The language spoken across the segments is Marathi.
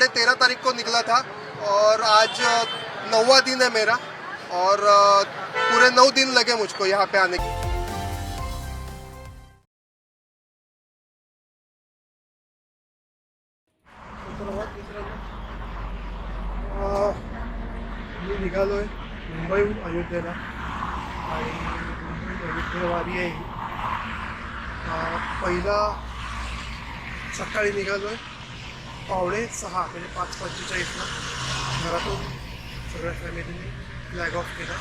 13 तारीख को निकला था और आज 9वां दिन है मेरा और पूरे 9 दिन लगे मुझको यहाँ पे आने के। मी निघालोय मुंबईहून अयोध्येला आणि मुंबई अयोध्येवारी आहे ही। पहिला सकाळी निघालोय 5:45 म्हणजे 5:45ला घरातून सगळ्या फॅमिलीने फ्लॅग ऑफ केला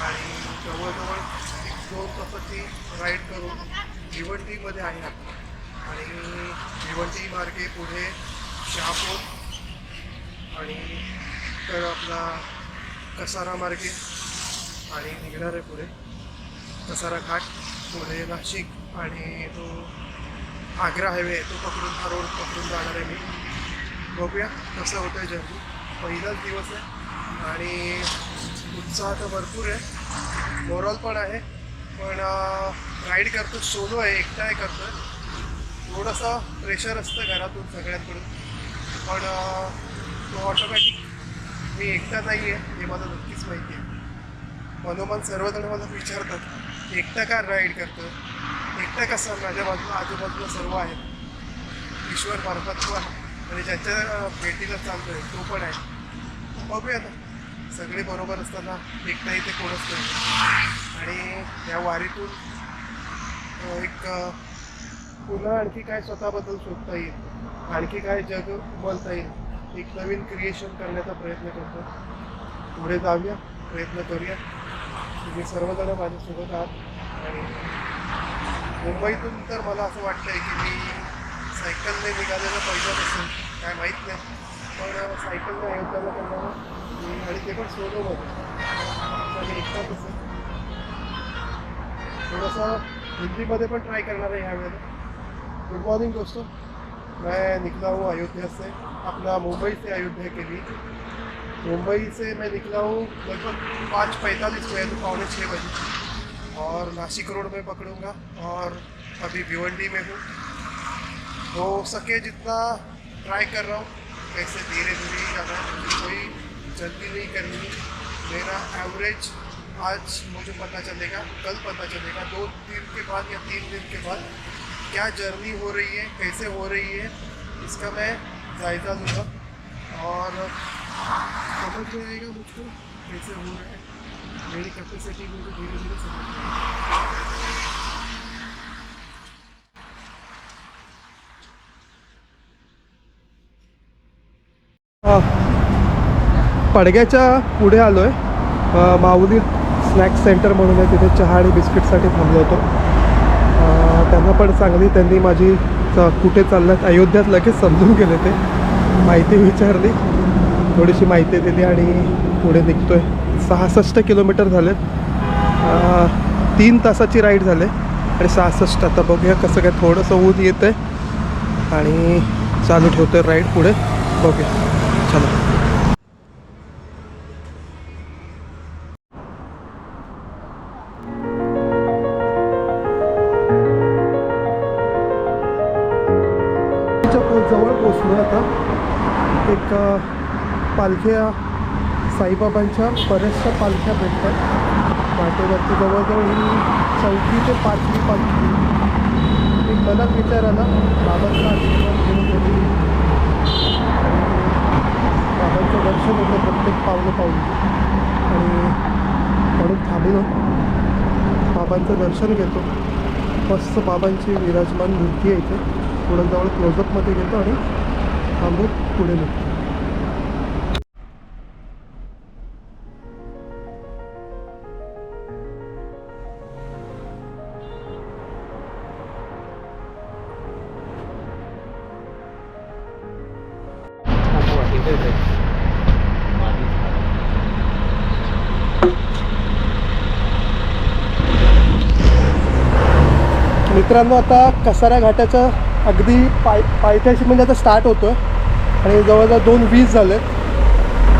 आणि जवळजवळ 1-2 तासाची राईड करून भिवंडीमध्ये आहे आता आणि भिवंडी मार्गे पुढे शहापूर आणि तर आपला कसारा मार्गे आणि निघणार आहे पुढे कसारा घाट, पुढे नाशिक आणि तो आग्रा हायवे तो पकडून हा रोड पकडून जाणार आहे मी। बघूया कसं होतं आहे जर्नी। पहिलाच दिवस आहे आणि उत्साह तर भरपूर आहे, मोरल पण आहे, पण राईड करतो सोलो आहे, एकटा आहे करतो आहे। थोडंसं प्रेशर असतं घरातून सगळ्यांकडून, पण तो ऑटोमॅटिक मी एकटा नाही आहे हे मला नक्कीच माहिती आहे। मनोमन सर्वजण मला विचारतात एकटा का राईड करतो, एकटा कसं, माझ्या बाजूला आजूबाजूला सर्व आहेत, ईश्वर परमात्मा आणि ज्याच्या भेटीला चालतो आहे तो पण आहे। बघूया ना, सगळे बरोबर असताना एकटा इथे कोणच नाही आणि या वारीतून एक पुन्हा आणखी काय स्वतःबद्दल शोधता येईल, आणखी काय जग बोलता येईल, एक नवीन क्रिएशन करण्याचा प्रयत्न करतो। पुढे जाऊया, प्रयत्न करूया। तुम्ही सर्वजण माझ्यासोबत आहात आणि मुंबईतून तर मला असं वाटतं आहे की मी सायकलने निघालेलं पहिलं नसेल, काय माहीत नाही, पण सायकलने अयोध्याला करणार आणि ते पण सोलोमध्ये आणि एकटाच असेल। थोडंसं हिंदीमध्ये पण ट्राई करणार आहे ह्या वेळेला। गुड मॉर्निंग दोस्तों, मैं निकला हूँ अयोध्या से, अपना मुंबई से अयोध्या के लिए। मुंबई से मैं निकला हूँ लगभग 5:45 बजे, तो 5:45 बजे, और नासिक रोड में पकड़ूंगा और अभी भिवंडी में हूँ। हो सके जितना ट्राई कर रहा हूँ, कैसे धीरे धीरे ही जाना है, कोई जल्दी नहीं करनी। मेरा एवरेज आज मुझे पता चलेगा, कल पता चलेगा, 2 दिन के बाद या 3 दिन के बाद क्या जर्नी हो रही है, कैसे हो रही है, इसका मैं जायज़ा लूँगा और समझ में आएगा मुझको कैसे हो रहा है। मेरी कैपेसिटी मुझे धीरे धीरे समझ में पडग्याच्या पुढे आलो आहे, माऊली स्नॅक्स सेंटर म्हणून आहे, तिथे चहा आणि बिस्किटसाठी थांबलो होतो। त्यांना पण सांगली, त्यांनी माझी कुठे चालल्यात अयोध्यात लगेच समजून गेले, ते माहिती विचारली, थोडीशी माहिती दिली आणि पुढे निघतो आहे। 66 किलोमीटर झालेत, 3 तासाची राईड झाले आणि 66। आता बघूया कसं काय, थोडंसं ऊन येतं आहे आणि चालू ठेवतो आहे राईड, पुढे बघूया, चला। जवळ पोचलो आता, एक पालख्या साईबाबांच्या बऱ्याचशा पालख्या भेटतात वाटेवरती, जवळजवळ ही 4थी ते 5वी पालखी। एक मनात विचार आला, बाबांचा आशीर्वाद घेऊन गेली, बाबांचं दर्शन होतं प्रत्येक पावलं आणि म्हणून थांबलो, बाबांचं दर्शन घेतो। मस्त बाबांची विराजमान मूर्ती आहे इथे, थोडं जवळ क्लोजअपमध्ये घेतो आणि थांबून पुढे निघतो। मित्रांनो, आता कसारा घाटाच्या अगदी पायथ्याशी म्हणजे आता स्टार्ट होतो आणि जवळजवळ 2:20 झाले।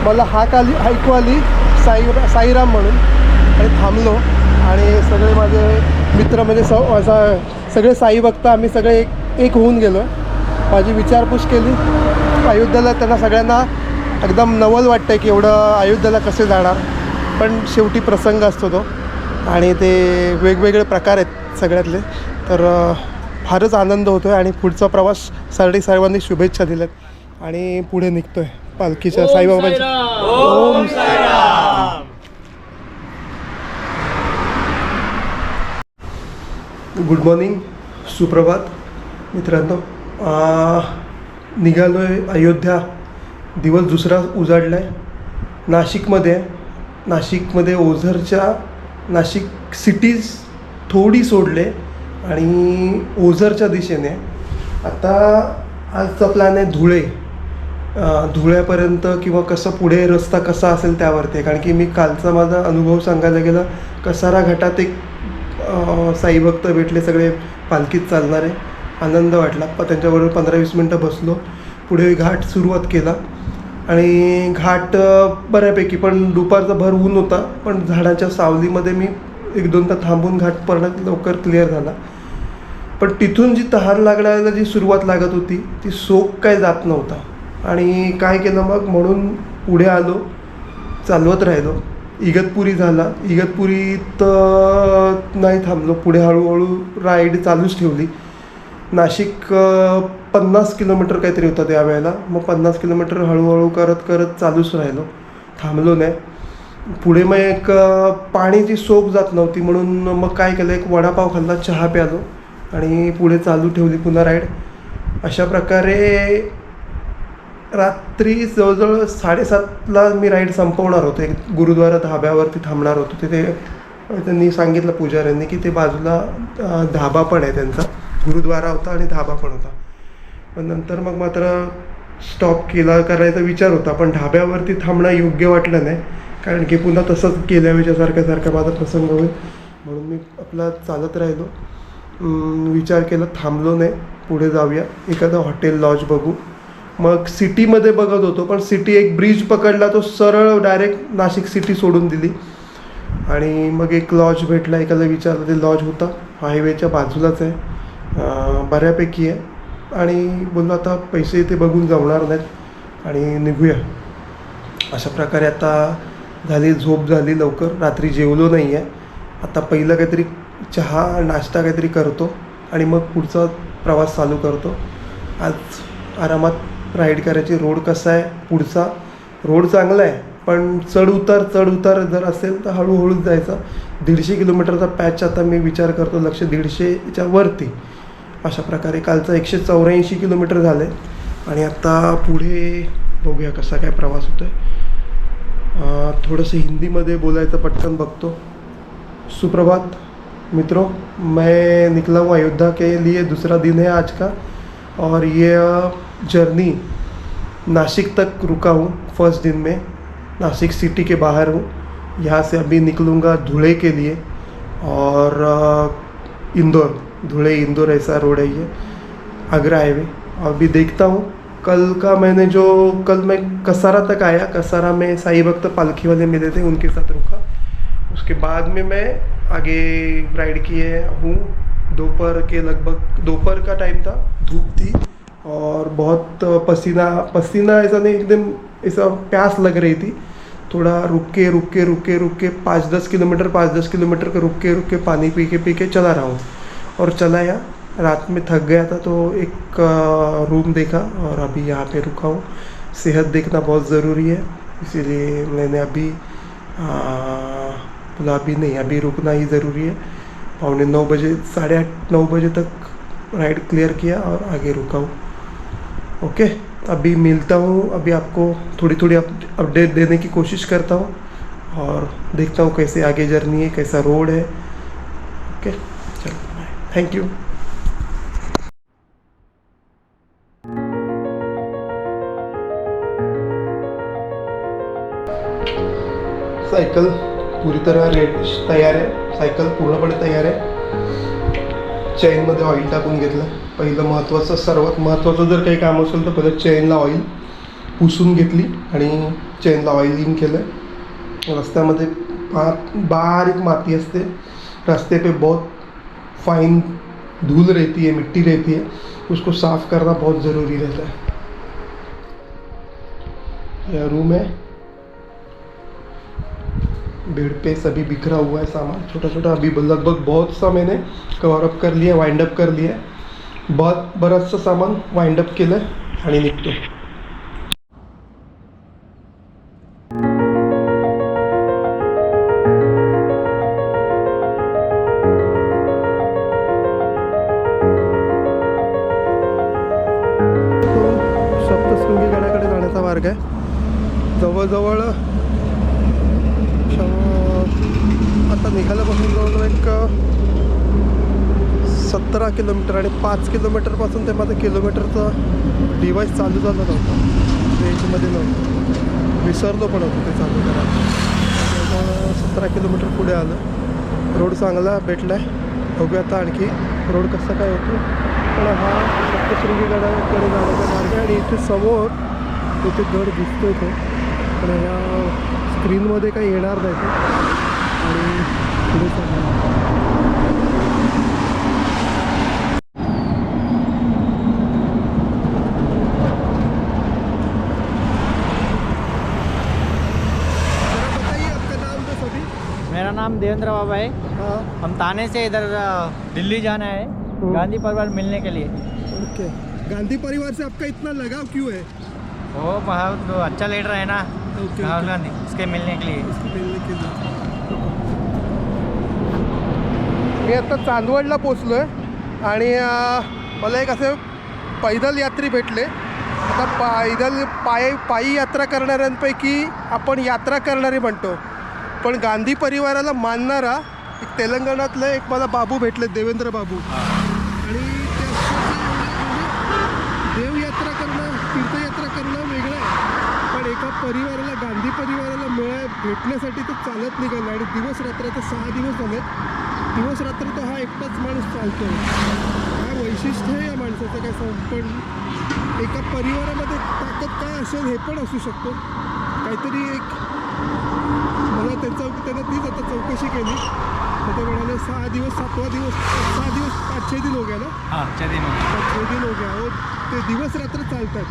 मला हाक ऐकू आली साईराम म्हणून आणि थांबलो आणि सगळे माझे मित्र म्हणजे सगळे साई भक्त आम्ही सगळे एक होऊन गेलो। माझी विचारपूस केली अयोध्येला त्यांना सगळ्यांना एकदम नवल वाटतं की एवढं अयोध्येला कसे जाणार, पण शेवटी प्रसंग असतो तो आणि ते वेगवेगळे प्रकार आहेत सगळ्यातले. तर फारच आनंद होतो आहे आणि पुढचा प्रवास सर्वांनी शुभेच्छा दिल्यात आणि पुढे निघतो आहे पालखीच्या साईबाबांच्या. ओम साईराम. गुड मॉर्निंग, सुप्रभात मित्रांनो. निघालो आहे अयोध्या. दिवस दुसरा उजाडला आहे. नाशिकमध्ये ओझरच्या नाशिक सिटीज थोडी सोडले आणि ओझरच्या दिशेने आता आजचा प्लॅन आहे धुळ्यापर्यंत किंवा कसं पुढे रस्ता कसा असेल त्यावरती आहे. कारण की मी कालचा माझा अनुभव सांगायला गेला, कसारा घाटात एक साईभक्त भेटले, सगळे पालखीत चालणारे. आनंद वाटला. त्यांच्याबरोबर 15-20 मिनटं बसलो. पुढे घाट सुरुवात केला आणि घाट बऱ्यापैकी, पण दुपारचा भर ऊन होता, पण झाडाच्या सावलीमध्ये मी 1-2 थांबून घाट परत लवकर क्लिअर झाला. पण तिथून जी तहान लागण्याला जी सुरुवात लागत होती ती सोक काय जात नव्हता. आणि काय केलं मग, म्हणून पुढे आलो, चालवत राहिलो. इगतपुरी झाला. इगतपुरीत नाही थांबलो, पुढे हळूहळू राईड चालूच ठेवली. नाशिक 50 किलोमीटर काहीतरी होतं त्यावेळेला. मग 50 किलोमीटर हळूहळू करत करत चालूच राहिलो, थांबलो नाही. पुढे मग एक पाण्याची सोप जात नव्हती, म्हणून मग काय केलं, एक वडापाव खाल्ला, चहा प्यालो आणि पुढे चालू ठेवली पुन्हा राईड. अशा प्रकारे रात्री जवळजवळ 7:30ला मी राईड संपवणार होतो. एक गुरुद्वारा धाब्यावरती थांबणार होतो. तिथे त्यांनी सांगितलं पुजाऱ्यांनी की ते बाजूला धाबा पण आहे त्यांचा. गुरुद्वारा होता आणि धाबा पण होता. पण नंतर मग मात्र स्टॉप करायचा विचार होता, पण धाब्यावरती थांबणं योग्य वाटलं नाही, कारण की पुन्हा तसंच गेल्यावेळच्या सारखा माझा प्रसंग होईल. म्हणून मी आपला चालत राहिलो. विचार केला, थांबलो नाही, पुढे जाऊया, एखादं हॉटेल लॉज बघू. मग सिटीमध्ये बघत होतो, पण सिटी एक ब्रिज पकडला, तो सरळ डायरेक्ट नाशिक सिटी सोडून दिली. आणि मग एक लॉज भेटला, एकाला विचारलं, ते लॉज होता हायवेच्या बाजूलाच आहे, बऱ्यापैकी आहे. आणि बोललो आता पैसे इथे बघून जमणार नाहीत आणि निघूया. अशा प्रकारे आता झोप झाली लवकर. रात्री जेवलो नाही आहे. आता पहिलं काहीतरी चहा नाश्ता काहीतरी करतो आणि मग पुढचा प्रवास चालू करतो. आज आरामात राईड करायची. रोड कसा आहे पुढचा? रोड चांगला आहे, पण चढ उतार जर असेल तर हळूहळूच जायचा. 150 किलोमीटरचा पॅच आता मी विचार करतो, लक्ष 150च्या वरती. अशा प्रकारे कालचा 184 किलोमीटर झाले आणि आता पुढे बघूया कसा काय प्रवास होतो आहे. थोडंसं हिंदीमध्ये बोलायचं पटकन बघतो. सुप्रभात मित्रों, मैं निकला हूँ अयोध्या के लिए. दूसरा दिन है आज का और ये जर्नी नासिक तक रुका हूँ. फर्स्ट दिन में नासिक सिटी के बाहर हूँ. यहाँ से अभी निकलूँगा धुले के लिए और धुले इंदौर ऐसा रोड है ये, आगरा हाईवे. अभी देखता हूँ. कल मैं कसारा तक आया. कसारा में साई भक्त पालखी वाले मिले थे, उनके साथ रुका. उसके बाद में मैं आगे राइड किए हूँ. दोपहर का टाइम था, धूप थी और बहुत पसीना ऐसा नहीं, एकदम ऐसा प्यास लग रही थी. थोड़ा रुक के 5-10 किलोमीटर का रुक के पानी पी के चला रहा हूँ. और चलाया, रात में थक गया था तो एक रूम देखा और अभी यहाँ पे रुका हूँ. सेहत देखना बहुत ज़रूरी है, इसीलिए मैंने अभी अभी रुकना ही ज़रूरी है. 8:45 बजे 8:30-9 बजे तक राइड क्लियर किया और आगे रुका हूँ. ओके, अभी मिलता हूँ. अभी आपको थोड़ी अपडेट देने की कोशिश करता हूँ और देखता हूँ कैसे आगे जर्नी है, कैसा रोड है. ओके, चलो बाय, थैंक यू. सायकल पूरी तरह तयार आहे. सायकल पूर्णपणे तयार आहे. चेनमध्ये ऑइल टाकून घेतलं. पहिलं सर्वात महत्त्वाचं जर काही काम असेल तर पहिलं चेनला ऑइल पुसून घेतली आणि चेनला ऑइलिंग केलं. रस्त्यामध्ये बारीक माती असते. रास्ते पे बहुत फाइन धूल रहती है, मिट्टी रहती है, उसको साफ़ करना बहुत ज़रूरी रहता है. यह रूम है, बेड पे सभी बिखरा हुआ है सामान छोटा छोटा। अभी लगभग बहुत सा मैंने कवर अप कर लिया, वाइंड अप कर लिया, बहुत बरंचसं सामान वाइंड अप केलं आणि निघतो. तो सप्तशृंगी गडाकडे जाण्याचा मार्ग आहे. जवळजवळ आता निघाल्यापासून जवळजवळ एक 17 किलोमीटर आणि 5 किलोमीटरपासून ते माझं किलोमीटरचं डिवाईस चालू झालं नव्हतं, रेंजमध्ये नव्हतं, विसरलो पण होतो ते चालू करायला. त्यामुळं 17 किलोमीटर पुढे आलं. रोड चांगला भेटला आहे, बघूया आता आणखी रोड कसा काय होतो. पण हा सप्तशृंगी गडाकडे जाण्याचा मार्ग आहे आणि इथे समोर इथे गड दिसतोय तो, पण ह्या स्क्रीनमध्ये काही येणार नाही ते. आणि पुढे चाललं मेरा नाम देवेंद्र बाबा है. हाँ हम थाने से इधर दिल्ली जाना है गांधी परिवार मिलने के लिए. ओके. गांधी परिवार से आपका इतना लगाव क्यों है? वो बहुत अच्छा लीडर है ना ओके, राहुल गांधी, उसके मिलने के लिए. मी आता चांदवडला पोचलो आहे आणि मला एक असे पैदल यात्री भेटले. आता पायी यात्रा करणाऱ्यांपैकी आपण यात्रा करणारे म्हणतो, पण गांधी परिवाराला मानणारा एक तेलंगणातलं एक मला बाबू भेटले, देवेंद्र बाबू. आणि ते देवयात्रा करणं, तीर्थयात्रा करणं वेगळं आहे, पण एका परिवाराला, गांधी परिवाराला भेटण्यासाठी तो चालत निघाला आणि दिवस रात्र, आता 6 दिवस झालेत, दिवस रात्र तो हा एकटाच माणूस चालतो. काय वैशिष्ट्य आहे या माणसाचं काय सांग. पण एका परिवारामध्ये ताकद काय असेल हे पण असू शकतो. काहीतरी एक मला त्यानं तीच आता चौकशी केली तर ते म्हणाले 6 दिवस 7वां दिवस 6 दिवस 5-6 दिन हो गया ना. हाँ 6 दिन हो गया. और ते दिवस रात्र चालतात.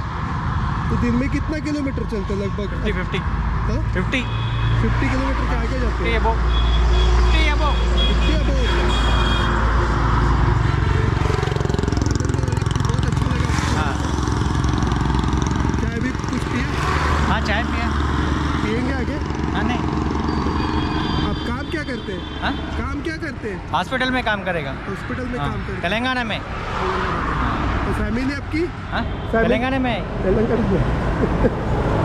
तो दिन में कितना किलोमीटर चलते लगभग? 50 हाँ 50 किलोमीटर के आगे जाते हैं. 50 अबो. बहुत अच्छा लगा. हाँ चाय भी कुछ पिया? हाँ चाय पियेंगे आगे. हाँ नहीं. आप काम क्या करते हैं? हाँ काम क्या करते हैं? हॉस्पिटल में काम करेगा. हॉस्पिटल में हाँ, काम करते हैं. तेलंगाना में. तो फैमिली आपकी? हाँ Family? तेलंगाना में है. तेलंगाना में.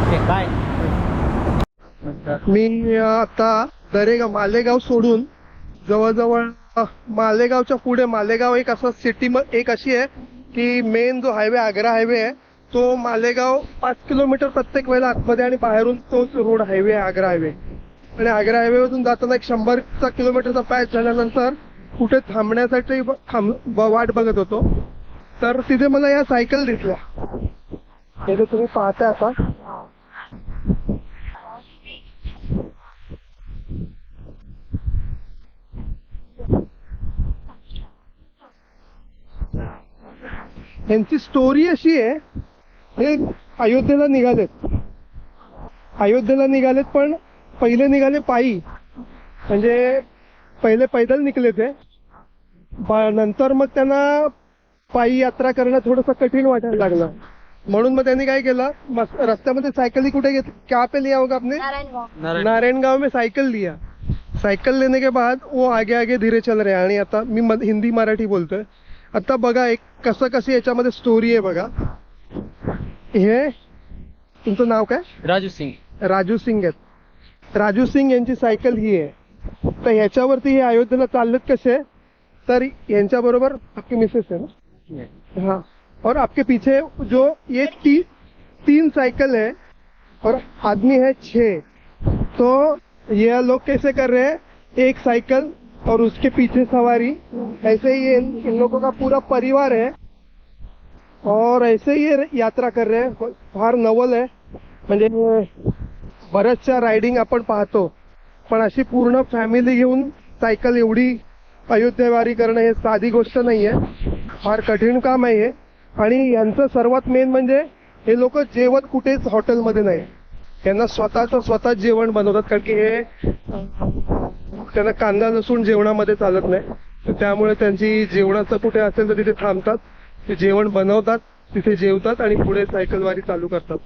Okay bye. मी आता दरेगाव, मालेगाव सोडून जवळजवळ मालेगावच्या पुढे, मालेगाव एक असं सिटी एक अशी आहे की मेन जो हायवे, आग्रा हायवे आहे, तो मालेगाव 5 किलोमीटर प्रत्येक वेळेला आतमध्ये आणि बाहेरून तोच रोड हायवे आहे, आग्रा हायवे. आणि आग्रा हायवेमधून जाताना एक 100 किलोमीटरचा पॅच झाल्यानंतर कुठे थांबण्यासाठी वाट बघत होतो, तर तिथे मला या सायकल दिसल्या. हे तुम्ही पाहता आता. यांची स्टोरी अशी आहे, हे अयोध्येला निघालेत, पण पहिले निघाले पायी, म्हणजे पहिले पैदल निघले ते. नंतर मग त्यांना पायी यात्रा करणं थोडंसं कठीण वाटायला लागलं, म्हणून मग त्यांनी काय केलं, रस्त्यामध्ये सायकल कुठे घेतली, क्या पे लिया होगा आपने? नारायणगाव में सायकल लिया. सायकल लेने के बाद वो आगे आगे धीरे चल रहे. आणि आता मी हिंदी मराठी बोलतोय. आता बघा एक कशी याच्यामध्ये स्टोरी आहे बघा. हे तुमचं नाव काय? राजू सिंग. राजू सिंग आहेत. राजू सिंग यांची सायकल ही आहे. तर ह्याच्यावरती हे अयोध्येला चाललेत कसे, तर यांच्या बरोबर आपकी मिसेस है ना. हाँ. और आपके पीछे जो ये 3 साइकिल है और आदमी है 6. तो ये लोग कैसे कर रहे हैं, एक साइकिल और उसके पीछे सवारी, ऐसे ही इन लोगों का पूरा परिवार है और ऐसे ही ये यात्रा कर रहे हैं. फार नवल आहे. म्हणजे बऱ्याचशा रायडिंग आपण पाहतो, पण अशी पूर्ण फॅमिली घेऊन सायकल एवढी अयोध्येवारी करणं हे साधी गोष्ट नाहीये, फार कठीण काम आहे हे. आणि यांचं सर्वात मेन म्हणजे हे लोक जेवत कुठेच हॉटेलमध्ये नाही. यांना स्वतः जेवण बनवतात, कारण की हे त्यांना कांदा लसूण जेवणामध्ये चालत नाही, तर त्यामुळे त्यांची जेवणाचं कुठे असेल तर तिथे थांबतात, ते जेवण बनवतात, तिथे जेवतात आणि पुढे सायकलवारी चालू करतात.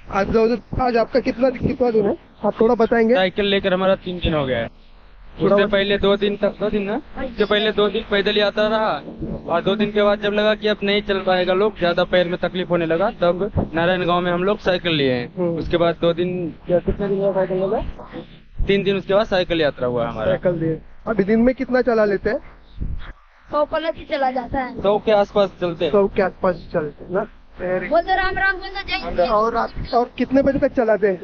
आज जवळ आज आपका कितना दिन है, आप थोड़ा बताएंगे? साइकिल लेकर हमारा 3 दिन हो गया है. उससे पहले 2 दिन तक 2 दिन ना उससे पहले 2 दिन पैदल यात्रा रहा, और 2 दिन के बाद जब लगा कि अब नहीं चल पाएगा, लोग ज्यादा पैर में तकलीफ होने लगा, तब नारायण गांव में हम लोग साइकिल लिए हैं. उसके बाद 2 दिन या कितने दिन हुआ साइकिल लगा, 3 दिन उसके बाद साइकिल यात्रा हुआ हमारा. साइकिल दिए. अभी दिन में कितना चला लेते हैं? 100 प्लस ही चला जाता है. 100 के आसपास चलते हैं. 100 के आसपास चलते हैं ना. बोल तो राम राम बोलना चाहिए. और कितने बजे तक चलाते हैं?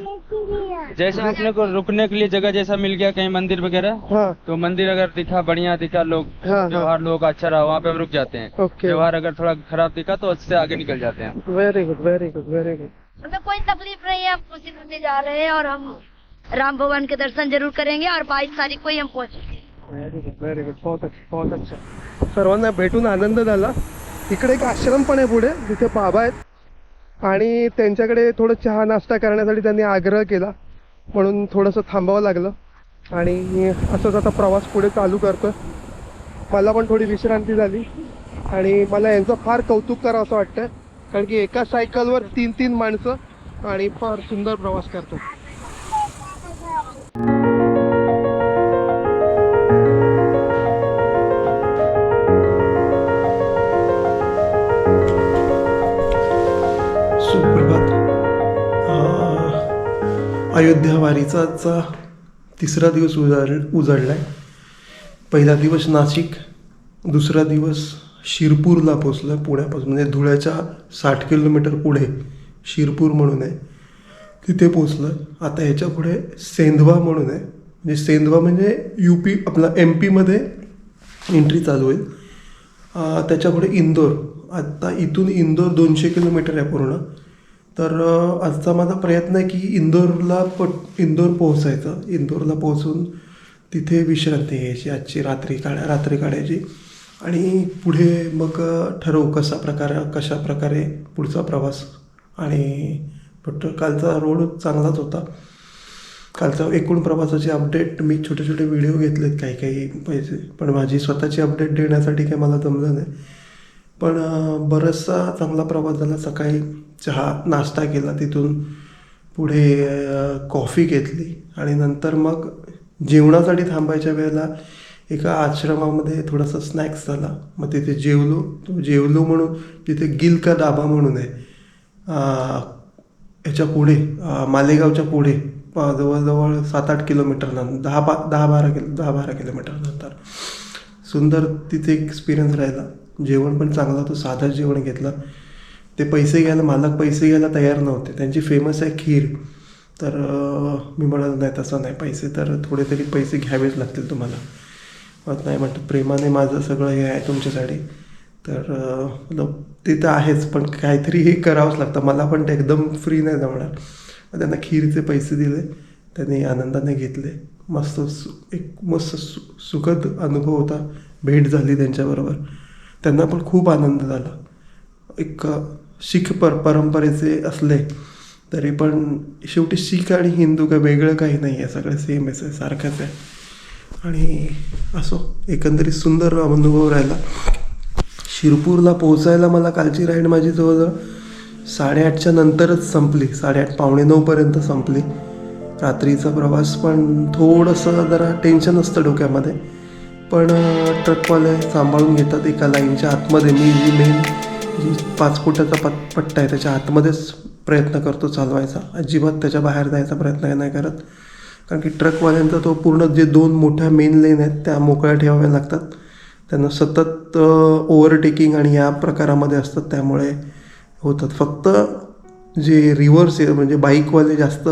जैसे अपने को रुकने के लिए जगह जैसा मिल गया, कहीं मंदिर वगैरह, हाँ तो मंदिर अगर दिखा बढ़िया दिखा, लोग हाँ व्यवहार लोगों का अच्छा रहा, वहाँ पे हम रुक जाते हैं. ओके. व्यवहार अगर थोड़ा खराब दिखा तो उससे आगे निकल जाते हैं. Very good very good very good. हमें कोई तकलीफ नहीं है, हम खुशी खुशी जा रहे हैं और हम राम भगवान के दर्शन जरूर करेंगे और 22 तारीख को ही हम पहुँचेंगे. Very good. बहुत अच्छा. सर्वांना भेटून आनंद झाला. इकडे एक आश्रम पण आहे पुढे, जिथे बाबा आहेत आणि त्यांच्याकडे थोडं चहा नाश्ता करण्यासाठी त्यांनी आग्रह केला, म्हणून थोडंसं थांबावं लागलं आणि असंच आता प्रवास पुढे चालू करतो. मला पण थोडी विश्रांती झाली आणि मला यांचं फार कौतुक करावं असं वाटतं, कारण की एका सायकलवर 3 माणसं आणि फार सुंदर प्रवास करतात. सुप्रभात. अयोध्या वारीचा आजचा 3रा दिवस उजाडलाय. पहिला दिवस नाशिक, दुसरा दिवस शिरपूरला पोचला पुण्यापासून, म्हणजे धुळ्याच्या 60 किलोमीटर पुढे शिरपूर म्हणून आहे, तिथे पोचलं. आता ह्याच्या पुढे सेंधवा म्हणून आहे, म्हणजे सेंधवा म्हणजे UP आपला MP मध्ये एंट्री चालू होईल. त्याच्या पुढे इंदोर. आता इथून इंदोर 200 किलोमीटर आहे पूर्ण. तर आजचा माझा प्रयत्न आहे की इंदोर पोहोचायचं. इंदोरला पोहोचून तिथे विश्रांती घ्यायची, आजची रात्री काढायची आणि पुढे मग ठरवू कशा प्रकारे पुढचा प्रवास. आणि बट कालचा रोड चांगलाच होता. कालचा एकूण प्रवासाची अपडेट मी छोटे व्हिडिओ घेतलेत काही पैसे, पण माझी स्वतःची अपडेट देण्यासाठी काही मला जमलं नाही. पण बराचसा चांगला प्रवास झाला. सकाळी चहा नाश्ता केला, तिथून पुढे कॉफी घेतली आणि नंतर मग जेवणासाठी थांबायच्या वेळेला एका आश्रमामध्ये थोडासा स्नॅक्स झाला. मग तिथे जेवलो म्हणून तिथे गिल का दाबा म्हणून आहे, ह्याच्या पुढे मालेगावच्या पुढे जवळजवळ 7-8 किलोमीटर नंतर 10-12 किलोमीटर नंतर. सुंदर तिथे एक्सपिरियन्स राहिला. जेवण पण चांगलं होतं, साधं जेवण घेतलं. ते मालक पैसे घ्यायला तयार नव्हते. त्यांची फेमस आहे खीर. तर मी म्हणालो नाही तसं नाही, पैसे तर थोडे तरी पैसे घ्यावेच लागतील तुम्हाला. मग नाही म्हटलं, प्रेमाने माझं सगळं हे आहे तुमच्यासाठी. तर ते तर आहेच, पण काहीतरी हे करावंच लागतं. मला पण ते एकदम फ्री नाही जमणार. मग त्यांना खीरचे पैसे दिले, त्यांनी आनंदाने घेतले. मस्त सुखद अनुभव होता. भेट झाली त्यांच्याबरोबर. त्यांना पण खूप आनंद झाला. एक शीख परंपरेचे असले तरी पण शेवटी शीख आणि हिंदू काय वेगळं काही नाही आहे, सगळं सेमच आहे, सारखंच आहे. आणि असो एकंदरीत सुंदर अनुभव राहिला. शिरपूरला पोहोचायला मला कालची राईड माझी जवळजवळ 8:30च्या नंतरच संपली. 8:30 पावणे 9पर्यंत संपली. रात्रीचा प्रवास पण थोडंसं जरा टेन्शन असतं डोक्यामध्ये, पण ट्रकवाले सांभाळून घेतात. एका लाईनच्या आतमध्ये मी जी 5 फुटाचा पट्टा आहे त्याच्या आतमध्येच प्रयत्न करतो चालवायचा. अजिबात त्याच्या बाहेर जायचा प्रयत्न नाही करत, कारण की ट्रकवाल्यांचा तो पूर्ण जे 2 मोठ्या मेन लेन आहेत त्या मोकळ्या ठेवाव्या लागतात. त्यांना सतत ओव्हरटेकिंग आणि या प्रकारामध्ये असतात, त्यामुळे होतात. फक्त जे रिव्हर्स आहे म्हणजे बाईकवाले जास्त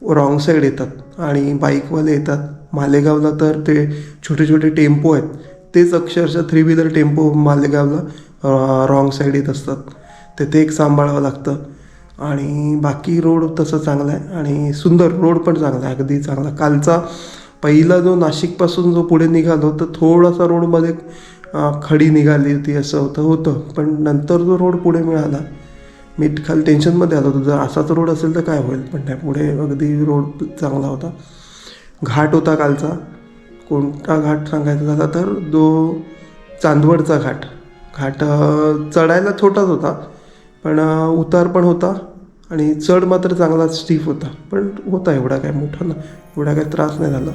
रॉंग साईड येतात आणि बाईकवाले येतात मालेगावला. तर ते छोटे टेम्पो आहेत तेच अक्षरशः 3 व्हीलर टेम्पो मालेगावला रॉंग साईड येत असतात. ते एक सांभाळावं लागतं. आणि बाकी रोड तसं चांगला आहे आणि सुंदर रोड पण चांगला आहे, अगदी चांगला. कालचा पहिला जो नाशिकपासून जो पुढे निघालो तर थोडासा रोडमध्ये खडी निघाली होती असं होतं, पण नंतर जो रोड पुढे मिळाला मी खाली टेन्शनमध्ये आलो होतो, जर असाच रोड असेल तर काय होईल, पण नाही, पुढे अगदी रोड चांगला होता. घाट होता कालचा. कोणता घाट सांगायचा झाला तर चांदवडचा घाट. चढायला छोटाच होता, पण उतार पण होता आणि चढ मात्र चांगला स्टीफ होता, पण होता एवढा काय मोठा ना, एवढा काय त्रास नाही झाला.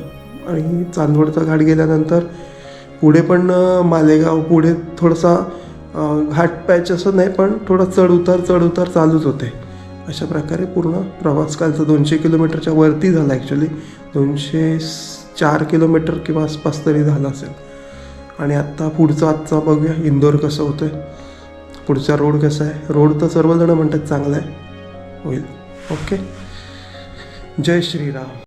आणि चांदवडचा घाट गेल्यानंतर पुढे पण मालेगाव, पुढे थोडासा घाट पॅच असं नाही, पण थोडा चढ उतार चालूच होते. अशा प्रकारे पूर्ण प्रवास कालचा 200 किलोमीटरच्या वरती झाला. ॲक्च्युली 204 किलोमीटर किंवा आसपास तरी झाला असेल. आणि आत्ता आजचा बघूया इंदोर कसं होतं आहे, पुढचा रोड कसा आहे. रोड तर सर्वजण म्हणतात चांगला आहे, होईल. ओके, जय श्रीराम.